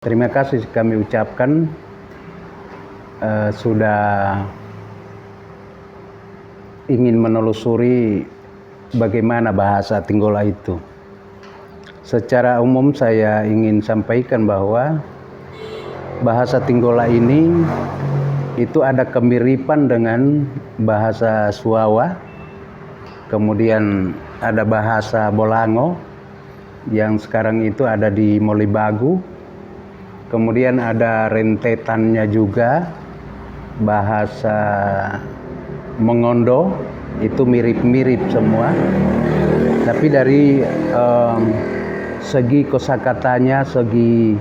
Terima kasih kami ucapkan sudah ingin menelusuri bagaimana bahasa Tinggola itu. Secara umum saya ingin sampaikan bahwa bahasa Tinggola ini itu ada kemiripan dengan bahasa Suawa, kemudian ada bahasa Bolango yang sekarang itu ada di Molibagu. Kemudian ada rentetannya juga bahasa Mengondo, itu mirip-mirip semua. Tapi dari segi kosakatanya, segi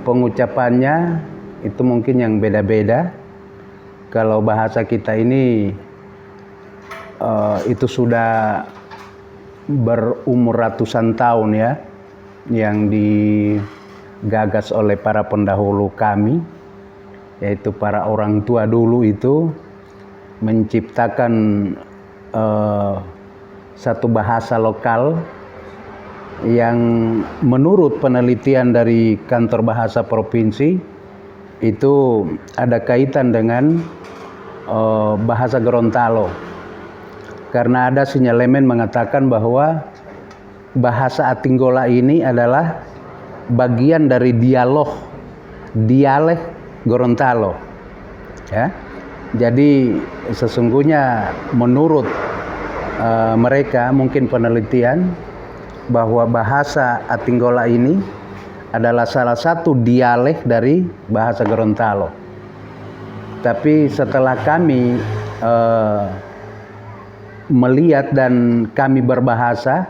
pengucapannya itu mungkin yang beda-beda. Kalau bahasa kita ini itu sudah berumur ratusan tahun ya, yang digagas oleh para pendahulu kami, yaitu para orang tua dulu itu menciptakan satu bahasa lokal yang menurut penelitian dari kantor bahasa provinsi itu ada kaitan dengan bahasa Gorontalo, karena ada sinyalemen mengatakan bahwa bahasa Atinggola ini adalah bagian dari dialek Gorontalo ya. Jadi sesungguhnya menurut mereka mungkin penelitian bahwa bahasa Atinggola ini adalah salah satu dialek dari bahasa Gorontalo. Tapi setelah kami melihat dan kami berbahasa,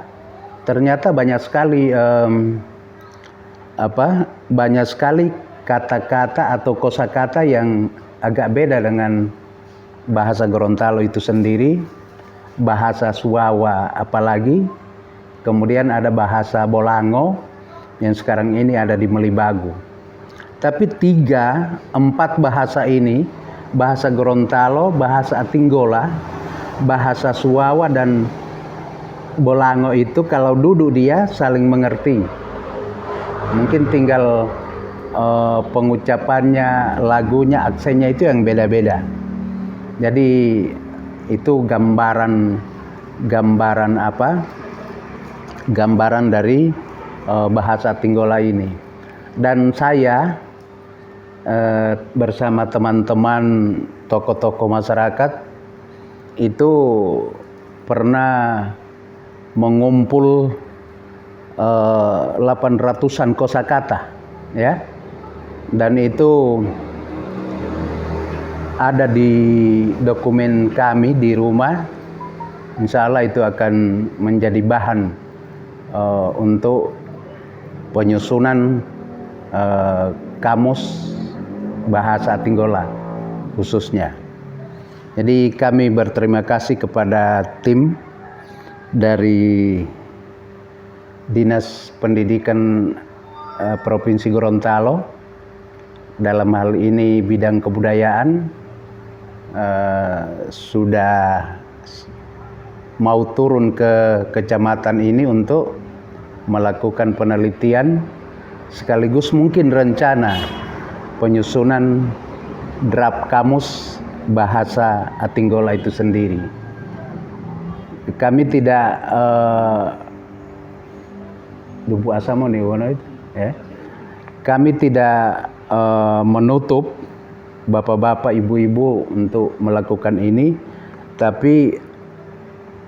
ternyata banyak sekali kata-kata atau kosakata yang agak beda dengan bahasa Gorontalo itu sendiri, bahasa Suawa apalagi, kemudian ada bahasa Bolango yang sekarang ini ada di Molibagu. Tapi 3-4 bahasa ini, bahasa Gorontalo, bahasa Atinggola, bahasa Suawa dan Bolango itu kalau duduk dia saling mengerti. Mungkin tinggal pengucapannya, lagunya, aksennya itu yang beda-beda. Jadi itu gambaran dari bahasa Tinggola ini. Dan saya bersama teman-teman tokoh-tokoh masyarakat itu pernah mengumpul 800-an kosakata ya, dan itu ada di dokumen kami di rumah. Insya Allah itu akan menjadi bahan untuk penyusunan kamus bahasa Atinggola khususnya. Jadi kami berterima kasih kepada tim dari Dinas Pendidikan Provinsi Gorontalo, dalam hal ini bidang kebudayaan, sudah mau turun ke kecamatan ini untuk melakukan penelitian sekaligus mungkin rencana penyusunan draft kamus bahasa Atinggola itu sendiri. Kami tidak kami tidak menutup bapak-bapak, ibu-ibu untuk melakukan ini, tapi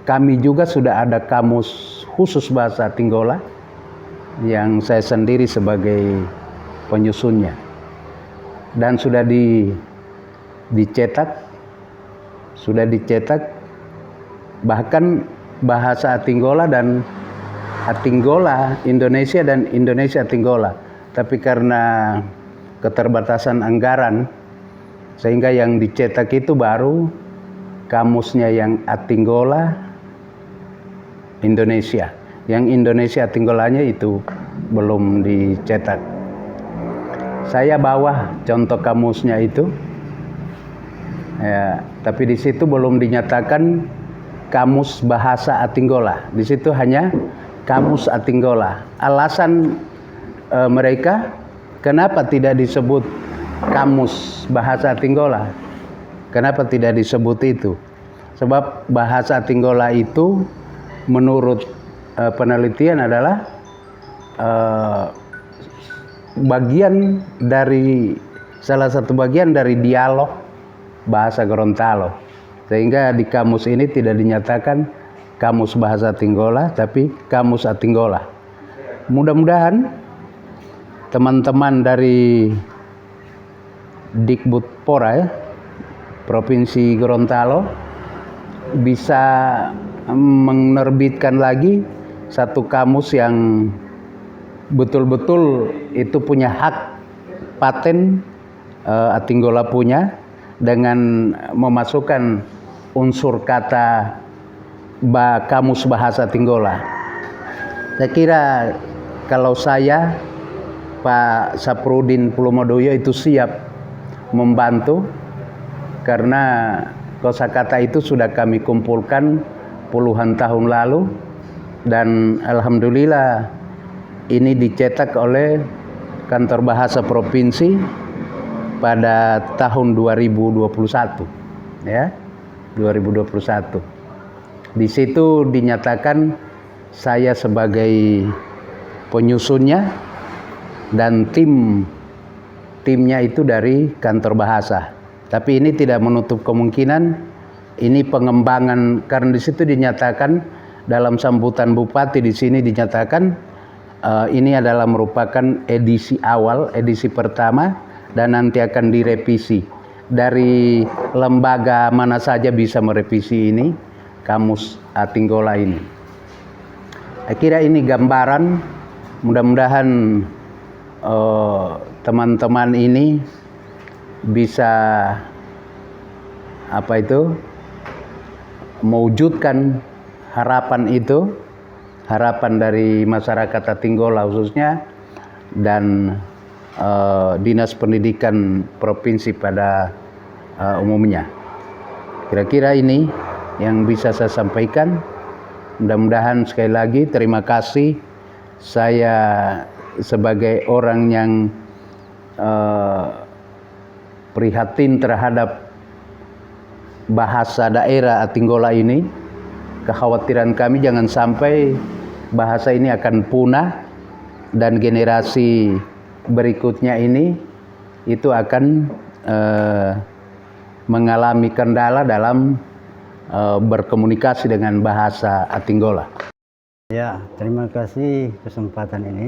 kami juga sudah ada kamus khusus bahasa Atinggola yang saya sendiri sebagai penyusunnya, dan sudah dicetak, bahkan bahasa Atinggola dan Atinggola Indonesia dan Indonesia Atinggola. Tapi karena keterbatasan anggaran, sehingga yang dicetak itu baru kamusnya yang Atinggola Indonesia. Yang Indonesia Atinggolanya itu belum dicetak. Saya bawa contoh kamusnya itu ya, tapi di situ belum dinyatakan kamus bahasa Atinggola. Di situ hanya kamus Atinggola. Alasan mereka Kenapa tidak disebut kamus bahasa Tinggola? Kenapa tidak disebut itu? Sebab bahasa Tinggola itu menurut penelitian adalah salah satu bagian dari dialog bahasa Gorontalo. Sehingga di kamus ini tidak dinyatakan kamus bahasa Tinggola, tapi kamus Atinggola. Mudah-mudahan teman-teman dari Dikbudpora ya, Provinsi Gorontalo bisa menerbitkan lagi satu kamus yang betul-betul itu punya hak paten, Atinggola punya, dengan memasukkan unsur kata kamus bahasa Tinggola. Saya kira kalau saya, Pak Saprudin Pulumodoyo itu siap membantu, karena kosakata itu sudah kami kumpulkan puluhan tahun lalu, dan alhamdulillah ini dicetak oleh Kantor Bahasa Provinsi pada tahun 2021 ya, 2021. Di situ dinyatakan saya sebagai penyusunnya dan timnya itu dari Kantor Bahasa. Tapi ini tidak menutup kemungkinan ini pengembangan, karena di situ dinyatakan dalam sambutan Bupati di sini dinyatakan ini adalah merupakan edisi awal, edisi pertama, dan nanti akan direvisi. Dari lembaga mana saja bisa merevisi ini kamus Atinggola ini. Saya kira ini gambaran, mudah-mudahan teman-teman ini bisa mewujudkan harapan itu, harapan dari masyarakat Atinggola khususnya, dan Dinas Pendidikan Provinsi pada umumnya. Kira-kira ini yang bisa saya sampaikan. Mudah-mudahan sekali lagi terima kasih. Saya sebagai orang yang prihatin terhadap bahasa daerah Atinggola ini, kekhawatiran kami jangan sampai bahasa ini akan punah dan generasi berikutnya ini itu akan mengalami kendala dalam berkomunikasi dengan bahasa Atinggola. Ya, terima kasih kesempatan ini.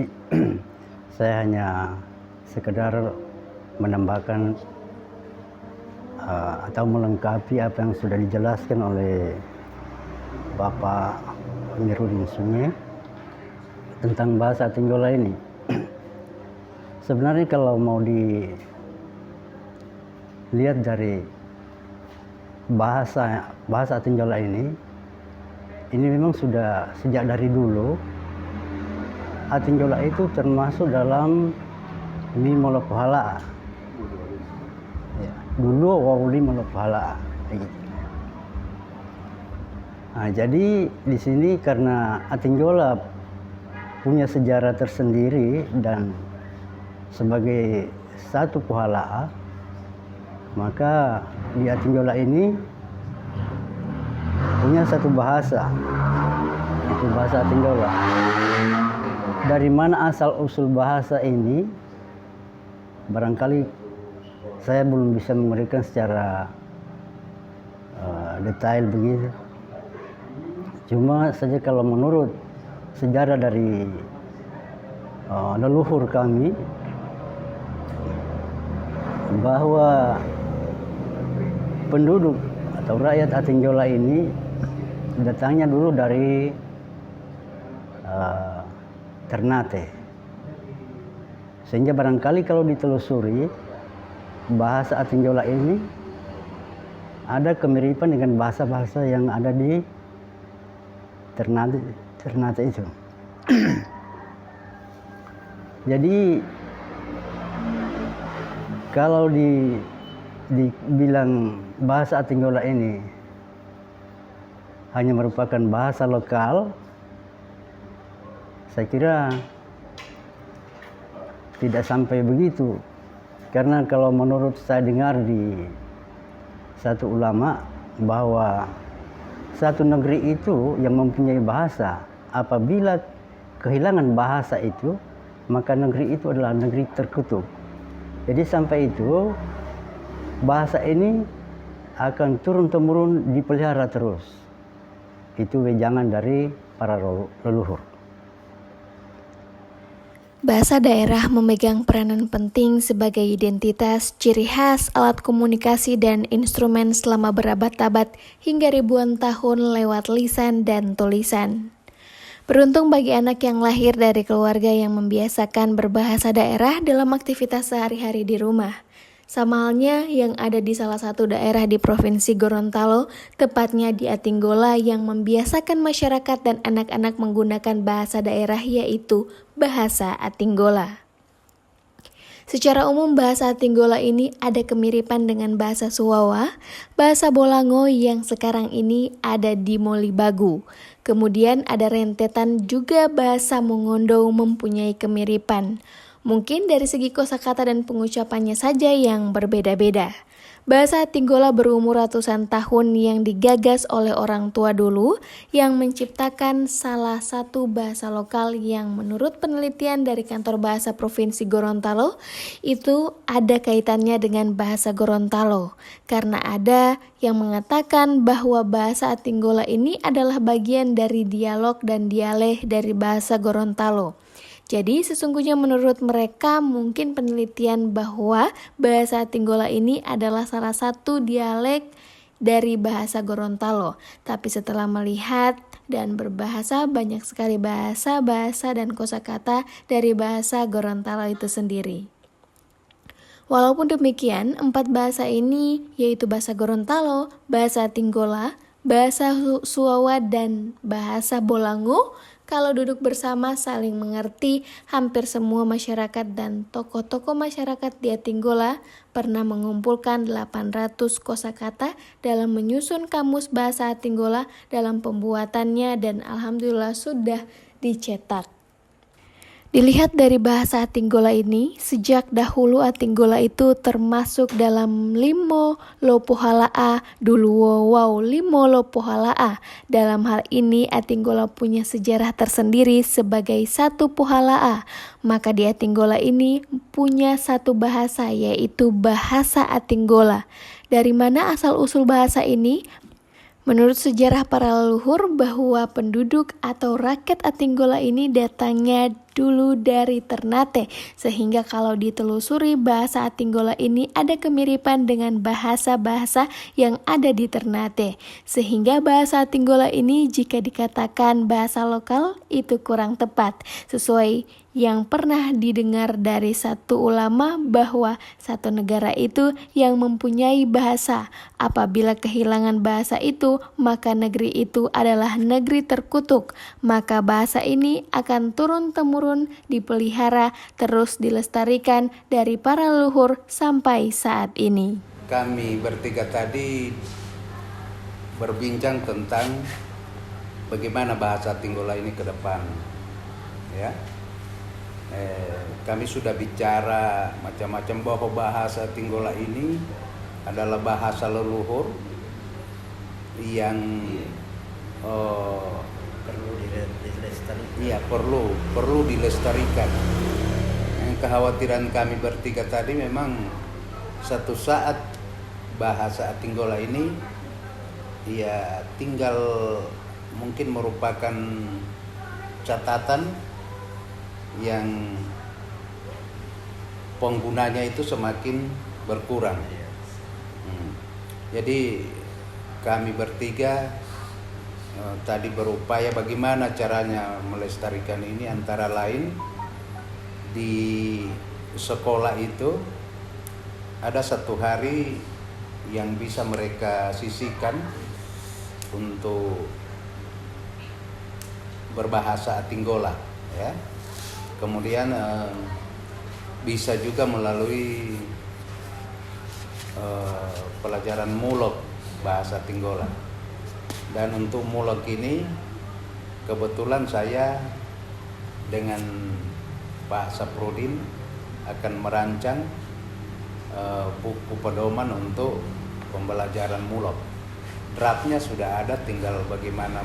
Saya hanya sekedar menambahkan atau melengkapi apa yang sudah dijelaskan oleh Bapak Amiruddin Sungai tentang bahasa Atinggola ini. Sebenarnya kalau mau dilihat dari bahasa Atinggola ini memang sudah sejak dari dulu Atinggola itu termasuk dalam Mimolopohala. Ya, dulu Wawuli Molopohala. Nah, jadi di sini karena Atinggola punya sejarah tersendiri dan sebagai satu pohala, maka di Atinggola ini punya satu bahasa, itu bahasa Atinggola. Dari mana asal usul bahasa ini? Barangkali saya belum bisa memberikan secara detail begitu. Cuma saja kalau menurut sejarah dari leluhur kami, bahwa penduduk atau rakyat Atinggola ini datangnya dulu dari Ternate. Sehingga barangkali kalau ditelusuri bahasa Atinggola ini ada kemiripan dengan bahasa-bahasa yang ada di Ternate itu. Jadi kalau dibilang bahasa Atinggola ini hanya merupakan bahasa lokal, saya kira tidak sampai begitu. Karena kalau menurut saya dengar di satu ulama bahwa satu negeri itu yang mempunyai bahasa, apabila kehilangan bahasa itu, maka negeri itu adalah negeri terkutuk. Jadi sampai itu bahasa ini akan turun-temurun dipelihara terus. Itu wejangan dari para leluhur. Bahasa daerah memegang peranan penting sebagai identitas, ciri khas, alat komunikasi, dan instrumen selama berabad-abad hingga ribuan tahun lewat lisan dan tulisan. Beruntung bagi anak yang lahir dari keluarga yang membiasakan berbahasa daerah dalam aktivitas sehari-hari di rumah. Sama halnya yang ada di salah satu daerah di Provinsi Gorontalo, tepatnya di Atinggola yang membiasakan masyarakat dan anak-anak menggunakan bahasa daerah yaitu bahasa Atinggola. Secara umum bahasa Atinggola ini ada kemiripan dengan bahasa Suwawa, bahasa Bolango yang sekarang ini ada di Molibagu. Kemudian ada rentetan juga bahasa Mongondo mempunyai kemiripan. Mungkin dari segi kosakata dan pengucapannya saja yang berbeda-beda. Bahasa Atinggola berumur ratusan tahun yang digagas oleh orang tua dulu yang menciptakan salah satu bahasa lokal yang menurut penelitian dari Kantor Bahasa Provinsi Gorontalo itu ada kaitannya dengan bahasa Gorontalo. Karena ada yang mengatakan bahwa bahasa Atinggola ini adalah bagian dari dialog dan dialek dari bahasa Gorontalo. Jadi sesungguhnya menurut mereka mungkin penelitian bahwa bahasa Atinggola ini adalah salah satu dialek dari bahasa Gorontalo. Tapi setelah melihat dan berbahasa banyak sekali bahasa dan kosakata dari bahasa Gorontalo itu sendiri. Walaupun demikian, 4 bahasa ini yaitu bahasa Gorontalo, bahasa Atinggola, bahasa Suwawa, dan bahasa Bolango kalau duduk bersama saling mengerti. Hampir semua masyarakat dan tokoh-tokoh masyarakat di Atinggola pernah mengumpulkan 800 kosakata dalam menyusun kamus bahasa Atinggola dalam pembuatannya dan alhamdulillah sudah dicetak. Dilihat dari bahasa Atinggola ini, sejak dahulu Atinggola itu termasuk dalam limo lopohalaa duluwo wau limo lopohalaa. Dalam hal ini Atinggola punya sejarah tersendiri sebagai satu pohalaa. Maka di Atinggola ini punya satu bahasa yaitu bahasa Atinggola. Dari mana asal-usul bahasa ini? Menurut sejarah para leluhur bahwa penduduk atau rakyat Atinggola ini datangnya dulu dari Ternate, sehingga kalau ditelusuri bahasa Atinggola ini ada kemiripan dengan bahasa-bahasa yang ada di Ternate, sehingga bahasa Atinggola ini jika dikatakan bahasa lokal itu kurang tepat, sesuai yang pernah didengar dari satu ulama bahwa satu negara itu yang mempunyai bahasa. Apabila kehilangan bahasa itu, maka negeri itu adalah negeri terkutuk. Maka bahasa ini akan turun-temurun dipelihara, terus dilestarikan dari para leluhur sampai saat ini. Kami bertiga tadi berbincang tentang bagaimana bahasa Atinggola ini ke depan. Ya. Kami sudah bicara macam-macam bahwa bahasa Atinggola ini adalah bahasa leluhur yang perlu dilestarikan. Yang kekhawatiran kami bertiga tadi memang satu saat bahasa Atinggola ini ya tinggal mungkin merupakan catatan yang penggunanya itu semakin berkurang. Jadi kami bertiga tadi berupaya bagaimana caranya melestarikan ini, antara lain di sekolah itu ada satu hari yang bisa mereka sisihkan untuk berbahasa Atinggola, ya. Kemudian bisa juga melalui pelajaran mulok bahasa Atinggola. Dan untuk mulok ini kebetulan saya dengan Pak Saprudin akan merancang buku pedoman untuk pembelajaran mulok. Draftnya sudah ada, tinggal bagaimana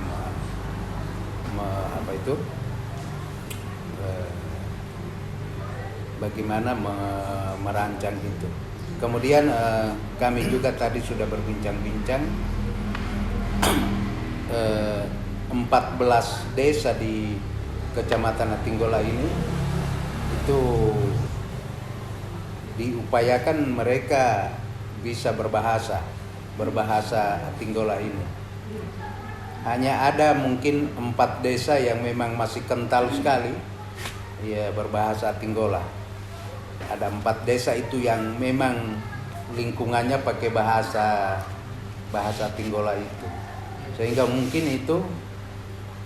bagaimana merancang itu. Kemudian kami juga tadi sudah berbincang-bincang 14 desa di Kecamatan Atinggola ini itu diupayakan mereka bisa berbahasa Atinggola ini. Hanya ada mungkin 4 desa yang memang masih kental sekali ya berbahasa Atinggola. Ada 4 desa itu yang memang lingkungannya pakai bahasa Atinggola itu. Sehingga mungkin itu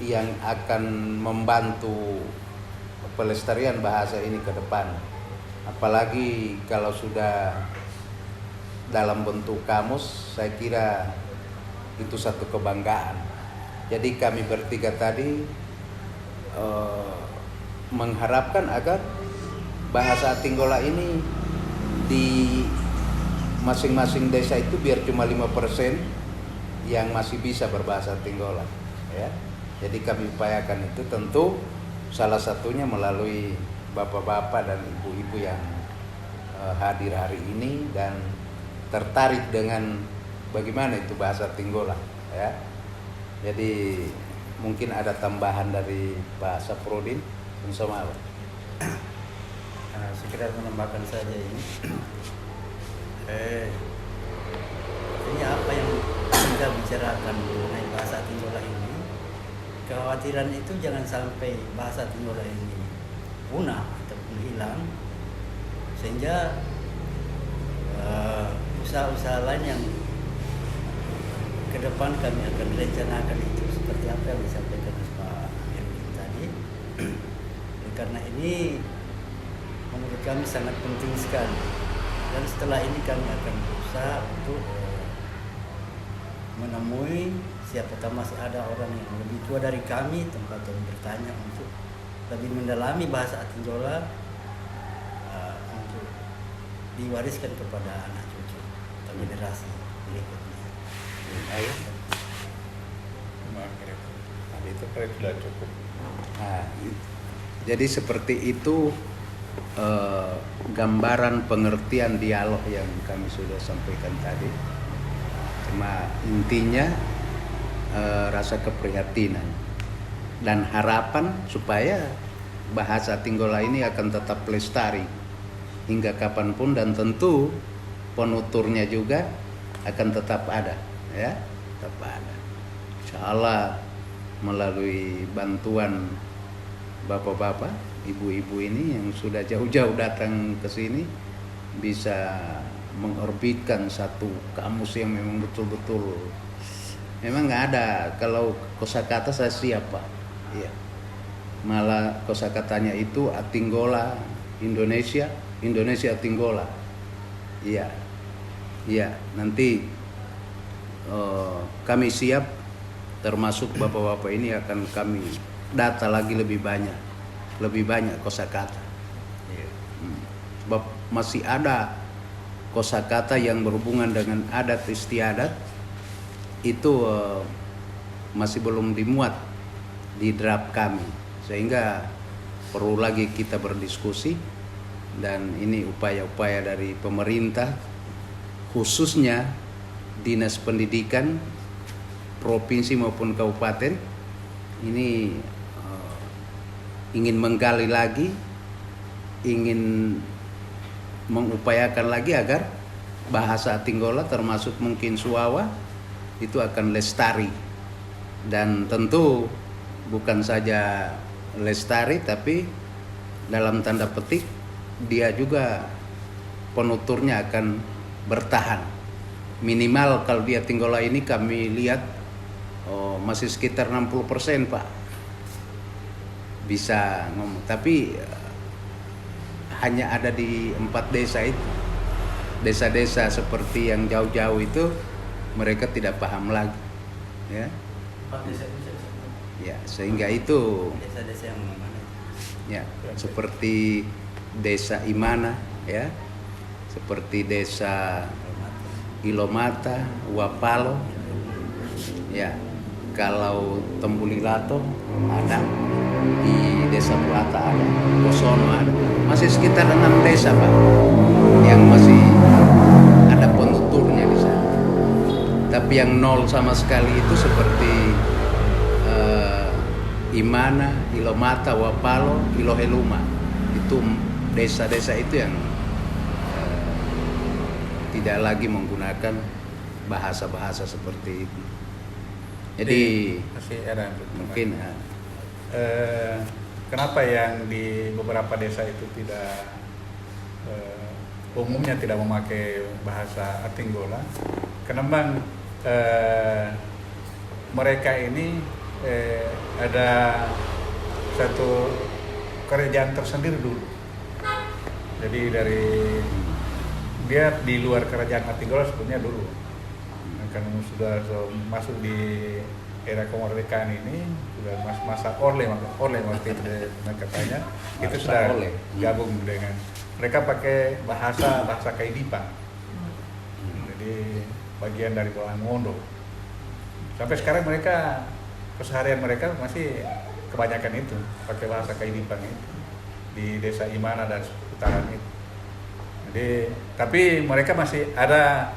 yang akan membantu pelestarian bahasa ini ke depan. Apalagi kalau sudah dalam bentuk kamus, saya kira itu satu kebanggaan. Jadi kami bertiga tadi mengharapkan agar bahasa Atinggola ini di masing-masing desa itu biar cuma 5% yang masih bisa berbahasa Atinggola, ya. Jadi kami upayakan itu, tentu salah satunya melalui bapak-bapak dan ibu-ibu yang hadir hari ini dan tertarik dengan bagaimana itu bahasa Atinggola, ya. Jadi mungkin ada tambahan dari Pak Saprodin, bersama Pak. Sekedar menambahkan saja ini. Ini apa yang kita bicarakan mengenai bahasa Atinggola ini. Kekhawatiran itu jangan sampai bahasa Atinggola ini punah ataupun hilang, sehingga usaha-usaha lain yang ke depan kami akan rencanakan itu seperti apa yang disampaikan Pak Erwin tadi. Karena ini menurut kami sangat penting sekali, dan setelah ini kami akan berusaha untuk menemui siapa tahu masih ada orang yang lebih tua dari kami, tempat yang bertanya untuk lebih mendalami bahasa Atinggola untuk diwariskan kepada anak cucu atau generasi berikutnya. Ayo. Itu sudah cukup. Nah, jadi seperti itu gambaran pengertian dialog yang kami sudah sampaikan tadi. Cuma intinya rasa keprihatinan dan harapan supaya bahasa Atinggola ini akan tetap lestari hingga kapanpun, dan tentu penuturnya juga akan tetap ada, ya, tetap ada. Insya Allah melalui bantuan bapak-bapak, ibu-ibu ini yang sudah jauh-jauh datang ke sini bisa mengorbitkan satu kamus yang memang betul-betul memang nggak ada. Kalau kosakata saya siap, Pak. Iya. Malah kosakatanya itu Atinggola Indonesia Atinggola. Iya. Iya, nanti kami siap, termasuk bapak-bapak ini akan kami data lagi lebih banyak kosakata. Iya. Sebab masih ada kosakata yang berhubungan dengan adat istiadat itu masih belum dimuat di draft kami, sehingga perlu lagi kita berdiskusi, dan ini upaya-upaya dari pemerintah khususnya Dinas Pendidikan provinsi maupun kabupaten ini ingin menggali lagi, ingin mengupayakan lagi agar bahasa Atinggola termasuk mungkin Suawa itu akan lestari, dan tentu bukan saja lestari tapi dalam tanda petik dia juga penuturnya akan bertahan. Minimal kalau di Atinggola ini kami lihat masih sekitar 60%, Pak, bisa ngomong, tapi hanya ada di 4 desa itu. Desa-desa seperti yang jauh-jauh itu mereka tidak paham lagi, ya. Desa-desa Ya, sehingga itu yang mana? ya seperti desa Imana ya, seperti desa Ilomata, Wapalo ya. Kalau Tembulilato ada, di desa Buata ada, Bosono ada, masih sekitar 6 desa Pak yang masih ada konturnya di sana. Tapi yang nol sama sekali itu seperti Imana, Ilomata, Wapalo, Iloheluma. Itu desa-desa itu yang tidak lagi menggunakan bahasa-bahasa seperti itu. Jadi masih ada mungkin kenapa yang di beberapa desa itu tidak umumnya tidak memakai bahasa Atinggola? Karena memang mereka ini ada satu kerajaan tersendiri dulu. Jadi dari dia di luar kerajaan Atinggola sebetulnya dulu. Kan sudah masuk di era kemerdekaan ini, sudah masa Orle waktu itu katanya itu sudah gabung dengan mereka pakai bahasa Kaidipan. Jadi bagian dari Bolang Mondo. Sampai sekarang mereka keseharian mereka masih kebanyakan itu pakai bahasa Kaidipan itu di desa Imana dan seputaran itu. Jadi tapi mereka masih ada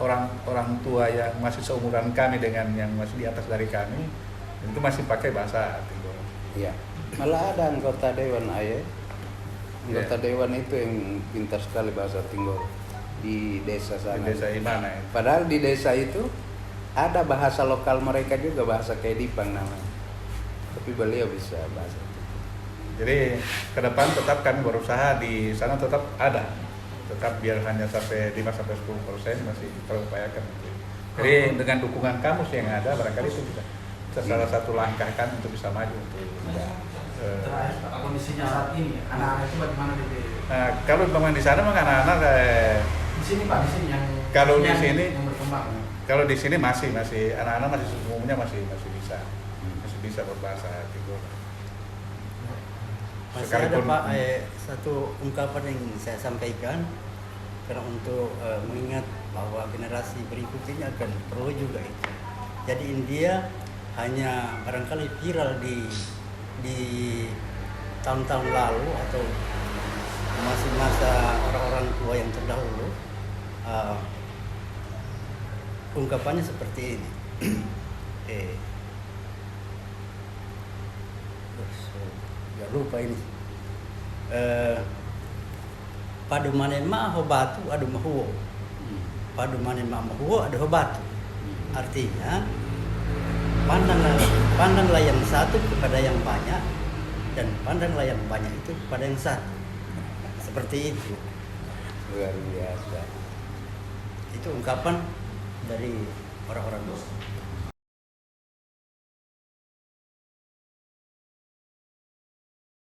orang tua yang masih seumuran kami dengan yang masih di atas dari kami itu masih pakai bahasa Atinggola. Iya. Malah ada anggota dewan anggota dewan itu yang pintar sekali bahasa Atinggola di desa sana. Di desa Imana ya. Padahal di desa itu ada bahasa lokal mereka juga, bahasa Kedipan namanya. Tapi beliau bisa bahasa. Jadi ke depan tetap kami berusaha di sana tetap ada. Tetap biar hanya sampai 5-10% masih terupayakan. Jadi dengan dukungan kamus yang ada barangkali itu bisa salah satu langkah kan untuk bisa maju untuk kondisinya saat ini anak-anak itu bagaimana di kalau memang di sana memang anak-anak di sini Pak, di sini yang kalau di sini yang berkembang. Kalau di sini masih anak-anak masih umumnya masih bisa berbahasa Atinggola. Masih ada Pak satu ungkapan yang saya sampaikan karena untuk mengingat bahwa generasi berikut ini akan perlu juga itu. Jadi India hanya barangkali viral di tahun-tahun lalu atau masih masa orang-orang tua yang terdahulu. Ungkapannya seperti ini. Ya lupa ini. Padu manen ma hobatu adu mahuo. Padu manen ma mahuo adu hobatu. Artinya pandanglah yang satu kepada yang banyak dan pandanglah yang banyak itu kepada yang satu. Seperti itu. Luar biasa. Itu ungkapan dari orang-orang